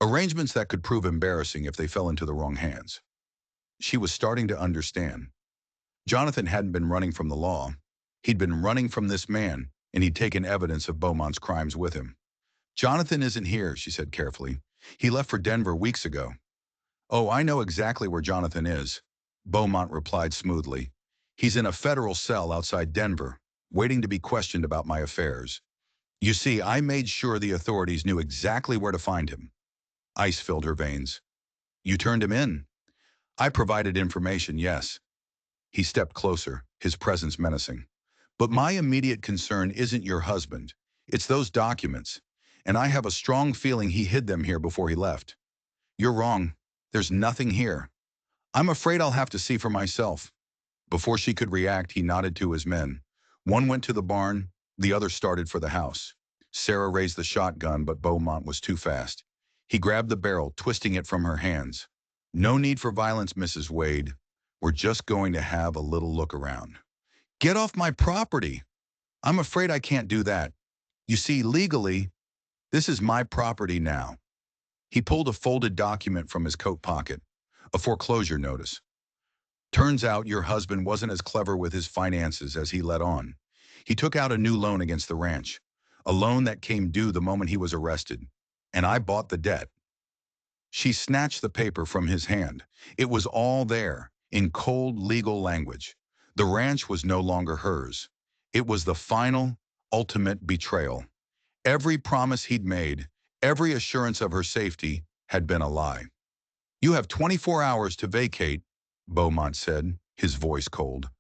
Arrangements that could prove embarrassing if they fell into the wrong hands. She was starting to understand. Jonathan hadn't been running from the law. He'd been running from this man, and he'd taken evidence of Beaumont's crimes with him. Jonathan isn't here, she said carefully. He left for Denver weeks ago. Oh, I know exactly where Jonathan is, Beaumont replied smoothly. He's in a federal cell outside Denver, waiting to be questioned about my affairs. You see, I made sure the authorities knew exactly where to find him. Ice filled her veins. You turned him in? I provided information, yes. He stepped closer, his presence menacing. But my immediate concern isn't your husband. It's those documents. And I have a strong feeling he hid them here before he left. You're wrong. There's nothing here. I'm afraid I'll have to see for myself. Before she could react, he nodded to his men. One went to the barn, the other started for the house. Sarah raised the shotgun, but Beaumont was too fast. He grabbed the barrel, twisting it from her hands. No need for violence, Mrs. Wade. We're just going to have a little look around. Get off my property. I'm afraid I can't do that. You see, legally, this is my property now. He pulled a folded document from his coat pocket, a foreclosure notice. Turns out your husband wasn't as clever with his finances as he let on. He took out a new loan against the ranch, a loan that came due the moment he was arrested, and I bought the debt. She snatched the paper from his hand. It was all there, in cold legal language. The ranch was no longer hers. It was the final, ultimate betrayal. Every promise he'd made, every assurance of her safety, had been a lie. You have 24 hours to vacate, Beaumont said, his voice cold.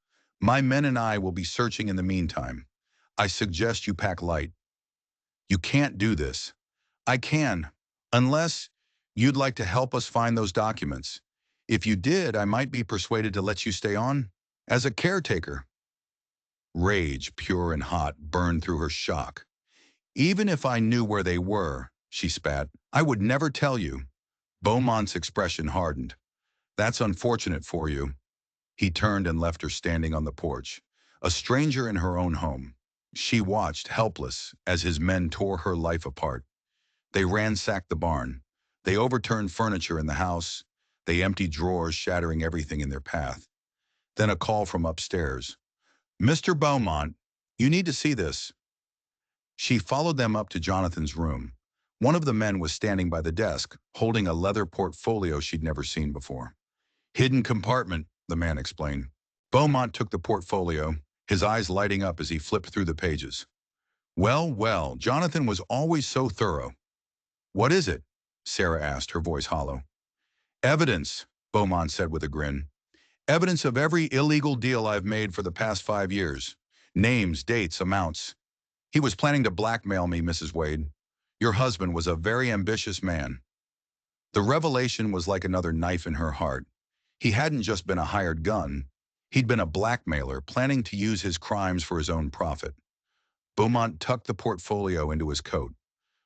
My men and I will be searching in the meantime. I suggest you pack light. You can't do this. I can, unless you'd like to help us find those documents. If you did, I might be persuaded to let you stay on as a caretaker. Rage, pure and hot, burned through her shock. Even if I knew where they were, she spat, I would never tell you. Beaumont's expression hardened. That's unfortunate for you. He turned and left her standing on the porch, a stranger in her own home. She watched, helpless, as his men tore her life apart. They ransacked the barn. They overturned furniture in the house. They emptied drawers, shattering everything in their path. Then a call from upstairs. Mr. Beaumont, you need to see this. She followed them up to Jonathan's room. One of the men was standing by the desk, holding a leather portfolio she'd never seen before. Hidden compartment, the man explained. Beaumont took the portfolio, his eyes lighting up as he flipped through the pages. Well, well, Jonathan was always so thorough. What is it? Sarah asked, her voice hollow. Evidence, Beaumont said with a grin. Evidence of every illegal deal I've made for the past 5 years. Names, dates, amounts. He was planning to blackmail me, Mrs. Wade. Your husband was a very ambitious man. The revelation was like another knife in her heart. He hadn't just been a hired gun. He'd been a blackmailer planning to use his crimes for his own profit. Beaumont tucked the portfolio into his coat.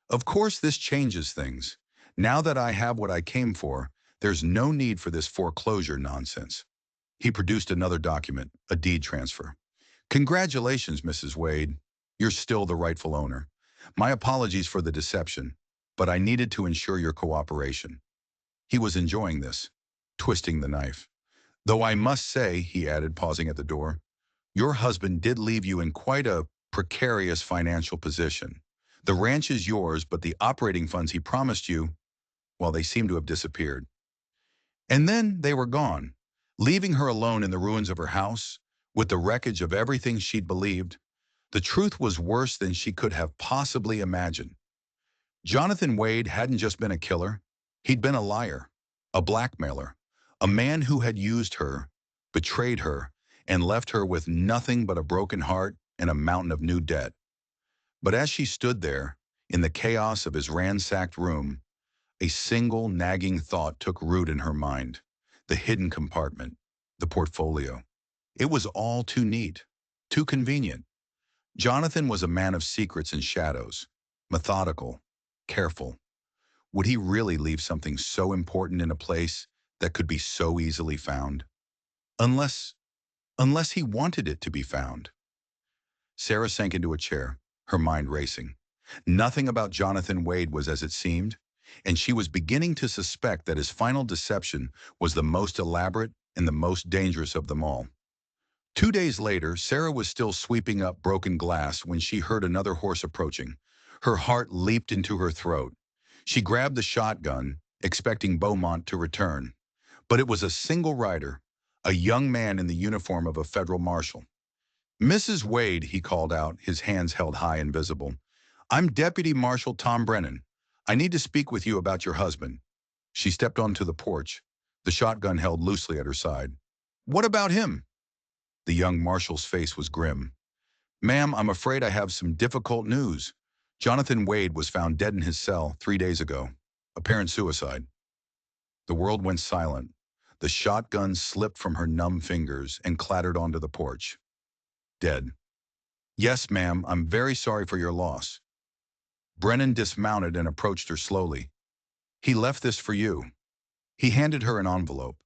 Of course, this changes things. Now that I have what I came for, there's no need for this foreclosure nonsense. He produced another document, a deed transfer. Congratulations, Mrs. Wade. You're still the rightful owner. My apologies for the deception, but I needed to ensure your cooperation. He was enjoying this, twisting the knife. Though I must say, he added, pausing at the door, your husband did leave you in quite a precarious financial position. The ranch is yours, but the operating funds he promised you, well, they seem to have disappeared. And then they were gone, leaving her alone in the ruins of her house, with the wreckage of everything she'd believed. The truth was worse than she could have possibly imagined. Jonathan Wade hadn't just been a killer. He'd been a liar, a blackmailer, a man who had used her, betrayed her, and left her with nothing but a broken heart and a mountain of new debt. But as she stood there, in the chaos of his ransacked room, a single nagging thought took root in her mind. The hidden compartment, the portfolio. It was all too neat, too convenient. Jonathan was a man of secrets and shadows, methodical, careful. Would he really leave something so important in a place that could be so easily found? Unless he wanted it to be found. Sarah sank into a chair, her mind racing. Nothing about Jonathan Wade was as it seemed, and she was beginning to suspect that his final deception was the most elaborate and the most dangerous of them all. 2 days later, Sarah was still sweeping up broken glass when she heard another horse approaching. Her heart leaped into her throat. She grabbed the shotgun, expecting Beaumont to return. But it was a single rider, a young man in the uniform of a federal marshal. Mrs. Wade, he called out, his hands held high and visible. I'm Deputy Marshal Tom Brennan. I need to speak with you about your husband. She stepped onto the porch, the shotgun held loosely at her side. What about him? The young marshal's face was grim. Ma'am, I'm afraid I have some difficult news. Jonathan Wade was found dead in his cell 3 days ago. Apparent suicide. The world went silent. The shotgun slipped from her numb fingers and clattered onto the porch. Dead. Yes, ma'am, I'm very sorry for your loss. Brennan dismounted and approached her slowly. He left this for you. He handed her an envelope.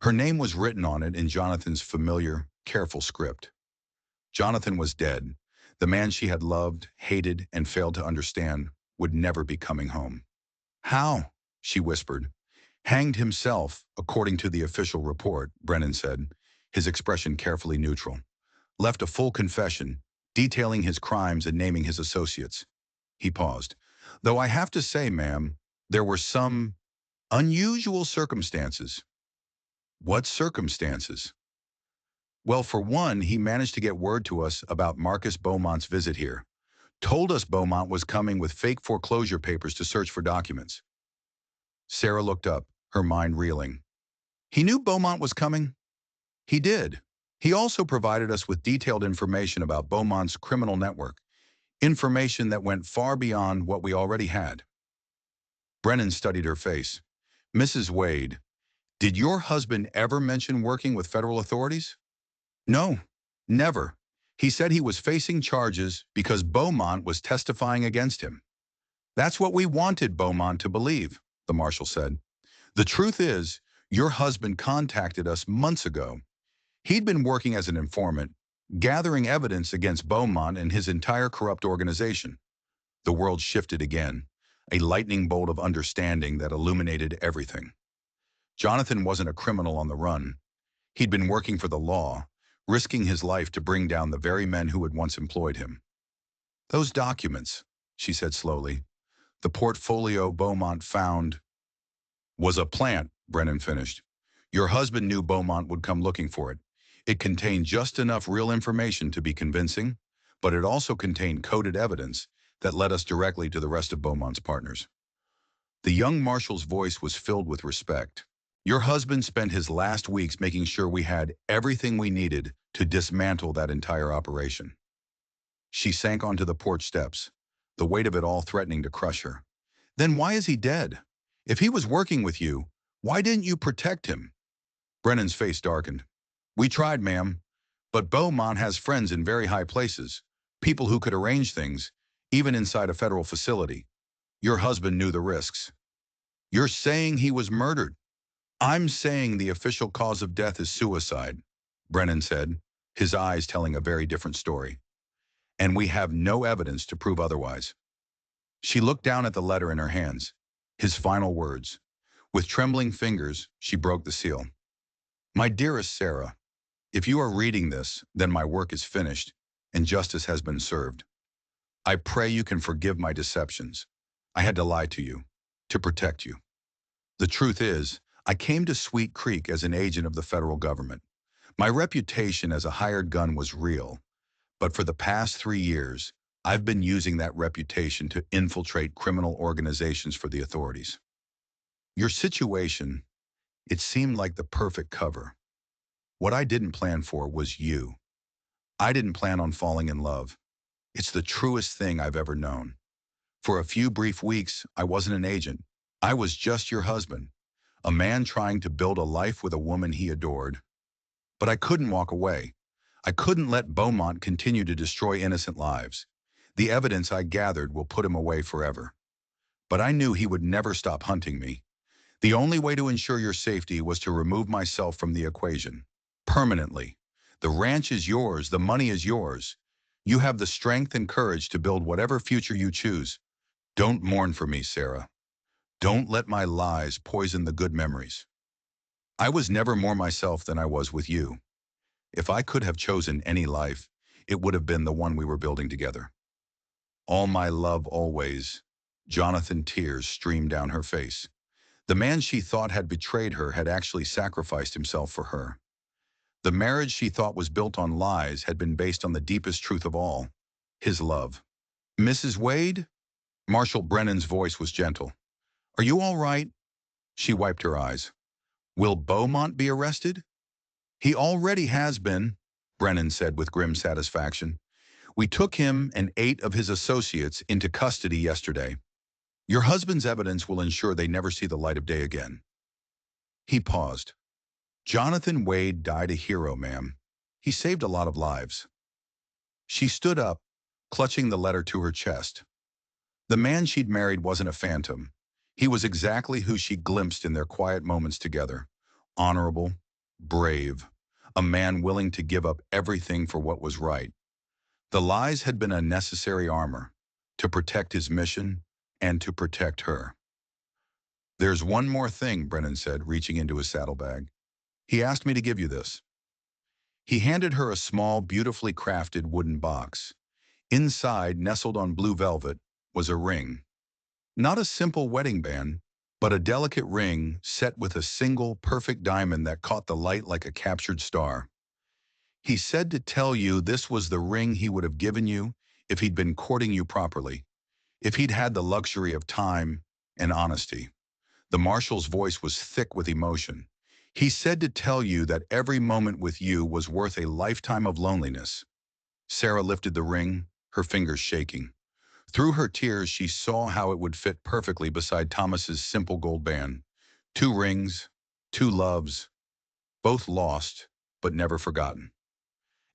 Her name was written on it in Jonathan's familiar, careful script. Jonathan was dead. The man she had loved, hated, and failed to understand would never be coming home. How? She whispered. Hanged himself, according to the official report, Brennan said, his expression carefully neutral. Left a full confession, detailing his crimes and naming his associates. He paused. Though I have to say, ma'am, there were some unusual circumstances. What circumstances? Well, for one, he managed to get word to us about Marcus Beaumont's visit here. Told us Beaumont was coming with fake foreclosure papers to search for documents. Sarah looked up, her mind reeling. He knew Beaumont was coming? He did. He also provided us with detailed information about Beaumont's criminal network, information that went far beyond what we already had. Brennan studied her face. Mrs. Wade, did your husband ever mention working with federal authorities? No, never. He said he was facing charges because Beaumont was testifying against him. That's what we wanted Beaumont to believe, the marshal said. The truth is, your husband contacted us months ago. He'd been working as an informant, gathering evidence against Beaumont and his entire corrupt organization. The world shifted again, a lightning bolt of understanding that illuminated everything. Jonathan wasn't a criminal on the run. He'd been working for the law, risking his life to bring down the very men who had once employed him. Those documents, she said slowly, the portfolio Beaumont found was a plant, Brennan finished. Your husband knew Beaumont would come looking for it. It contained just enough real information to be convincing, but it also contained coded evidence that led us directly to the rest of Beaumont's partners. The young marshal's voice was filled with respect. Your husband spent his last weeks making sure we had everything we needed to dismantle that entire operation. She sank onto the porch steps, the weight of it all threatening to crush her. Then why is he dead? If he was working with you, why didn't you protect him? Brennan's face darkened. We tried, ma'am, but Beaumont has friends in very high places, people who could arrange things, even inside a federal facility. Your husband knew the risks. You're saying he was murdered? I'm saying the official cause of death is suicide, Brennan said, his eyes telling a very different story. And we have no evidence to prove otherwise. She looked down at the letter in her hands, his final words. With trembling fingers, she broke the seal. My dearest Sarah, if you are reading this, then my work is finished, and justice has been served. I pray you can forgive my deceptions. I had to lie to you, to protect you. The truth is, I came to Sweet Creek as an agent of the federal government. My reputation as a hired gun was real, but for the past 3 years, I've been using that reputation to infiltrate criminal organizations for the authorities. Your situation, it seemed like the perfect cover. What I didn't plan for was you. I didn't plan on falling in love. It's the truest thing I've ever known. For a few brief weeks, I wasn't an agent. I was just your husband, a man trying to build a life with a woman he adored. But I couldn't walk away. I couldn't let Beaumont continue to destroy innocent lives. The evidence I gathered will put him away forever. But I knew he would never stop hunting me. The only way to ensure your safety was to remove myself from the equation. Permanently. The ranch is yours, the money is yours. You have the strength and courage to build whatever future you choose. Don't mourn for me, Sarah. Don't let my lies poison the good memories. I was never more myself than I was with you. If I could have chosen any life, it would have been the one we were building together. All my love always. Jonathan, tears streamed down her face. The man she thought had betrayed her had actually sacrificed himself for her. The marriage she thought was built on lies had been based on the deepest truth of all, his love. Mrs. Wade? Marshal Brennan's voice was gentle. Are you all right? She wiped her eyes. Will Beaumont be arrested? He already has been, Brennan said with grim satisfaction. We took him and 8 of his associates into custody yesterday. Your husband's evidence will ensure they never see the light of day again. He paused. Jonathan Wade died a hero, ma'am. He saved a lot of lives. She stood up, clutching the letter to her chest. The man she'd married wasn't a phantom. He was exactly who she glimpsed in their quiet moments together. Honorable, brave, a man willing to give up everything for what was right. The lies had been a necessary armor to protect his mission and to protect her. "There's one more thing," Brennan said, reaching into his saddlebag. "He asked me to give you this." He handed her a small, beautifully crafted wooden box. Inside, nestled on blue velvet, was a ring. Not a simple wedding band, but a delicate ring set with a single, perfect diamond that caught the light like a captured star. "He said to tell you this was the ring he would have given you if he'd been courting you properly, if he'd had the luxury of time and honesty." The marshal's voice was thick with emotion. "He said to tell you that every moment with you was worth a lifetime of loneliness." Sarah lifted the ring, her fingers shaking. Through her tears, she saw how it would fit perfectly beside Thomas's simple gold band. Two rings, two loves, both lost, but never forgotten.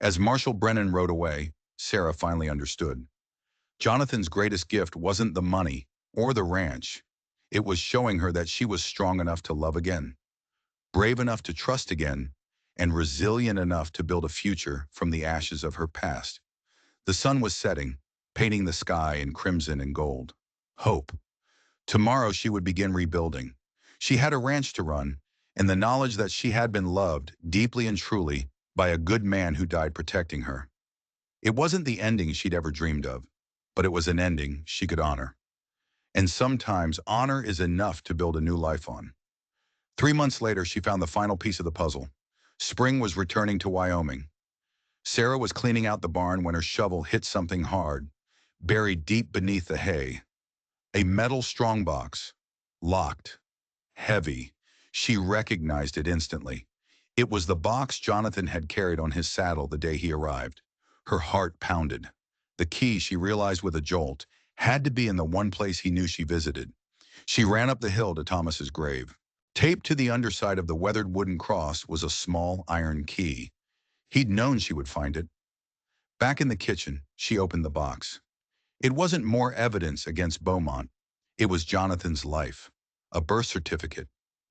As Marshal Brennan rode away, Sarah finally understood. Jonathan's greatest gift wasn't the money or the ranch. It was showing her that she was strong enough to love again, brave enough to trust again, and resilient enough to build a future from the ashes of her past. The sun was setting, painting the sky in crimson and gold. Hope. Tomorrow she would begin rebuilding. She had a ranch to run, and the knowledge that she had been loved deeply and truly by a good man who died protecting her. It wasn't the ending she'd ever dreamed of, but it was an ending she could honor. And sometimes honor is enough to build a new life on. 3 months later, she found the final piece of the puzzle. Spring was returning to Wyoming. Sarah was cleaning out the barn when her shovel hit something hard, buried deep beneath the hay. A metal strongbox, locked, heavy. She recognized it instantly. It was the box Jonathan had carried on his saddle the day he arrived. Her heart pounded. The key, she realized with a jolt, had to be in the one place he knew she visited. She ran up the hill to Thomas's grave. Taped to the underside of the weathered wooden cross was a small iron key. He'd known she would find it. Back in the kitchen, she opened the box. It wasn't more evidence against Beaumont. It was Jonathan's life. A birth certificate,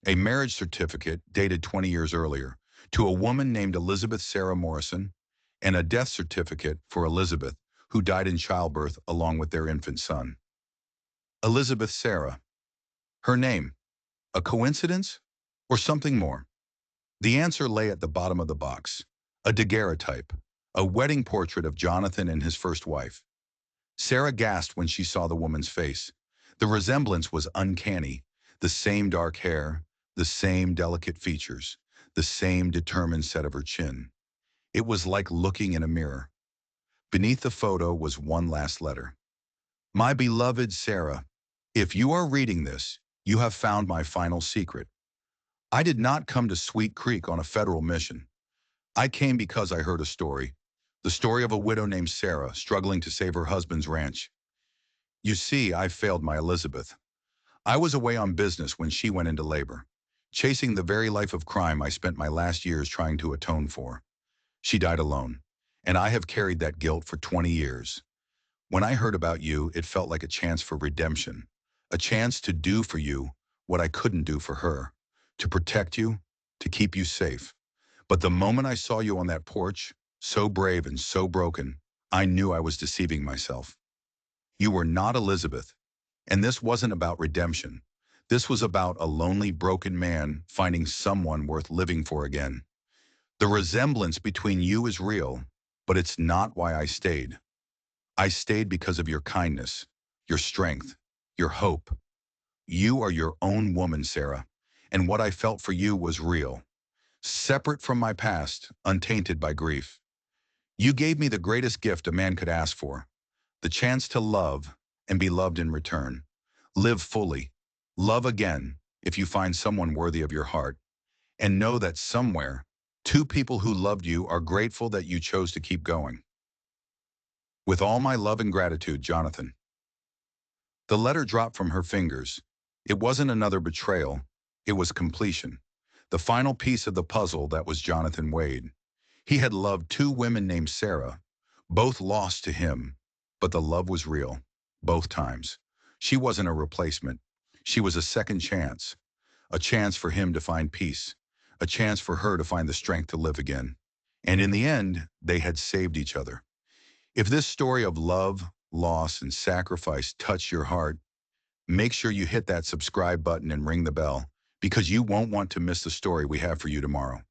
a marriage certificate dated 20 years earlier, to a woman named Elizabeth Sarah Morrison, and a death certificate for Elizabeth, who died in childbirth along with their infant son. Elizabeth Sarah. Her name. A coincidence? Or something more? The answer lay at the bottom of the box. A daguerreotype. A wedding portrait of Jonathan and his first wife. Sarah gasped when she saw the woman's face. The resemblance was uncanny. The same dark hair, the same delicate features, the same determined set of her chin. It was like looking in a mirror. Beneath the photo was one last letter. "My beloved Sarah, if you are reading this, you have found my final secret. I did not come to Sweet Creek on a federal mission. I came because I heard a story. The story of a widow named Sarah struggling to save her husband's ranch. You see, I failed my Elizabeth. I was away on business when she went into labor, chasing the very life of crime I spent my last years trying to atone for. She died alone, and I have carried that guilt for 20 years. When I heard about you, it felt like a chance for redemption, a chance to do for you what I couldn't do for her, to protect you, to keep you safe. But the moment I saw you on that porch, so brave and so broken, I knew I was deceiving myself. You were not Elizabeth, and this wasn't about redemption. This was about a lonely, broken man finding someone worth living for again. The resemblance between you is real, but it's not why I stayed. I stayed because of your kindness, your strength, your hope. You are your own woman, Sarah, and what I felt for you was real, separate from my past, untainted by grief. You gave me the greatest gift a man could ask for, the chance to love and be loved in return. Live fully. Love again if you find someone worthy of your heart. And know that somewhere, two people who loved you are grateful that you chose to keep going. With all my love and gratitude, Jonathan. The letter dropped from her fingers. It wasn't another betrayal. It was completion. The final piece of the puzzle that was Jonathan Wade. He had loved two women named Sarah, both lost to him, but the love was real, both times. She wasn't a replacement. She was a second chance, a chance for him to find peace, a chance for her to find the strength to live again. And in the end, they had saved each other. If this story of love, loss, and sacrifice touched your heart, make sure you hit that subscribe button and ring the bell because you won't want to miss the story we have for you tomorrow.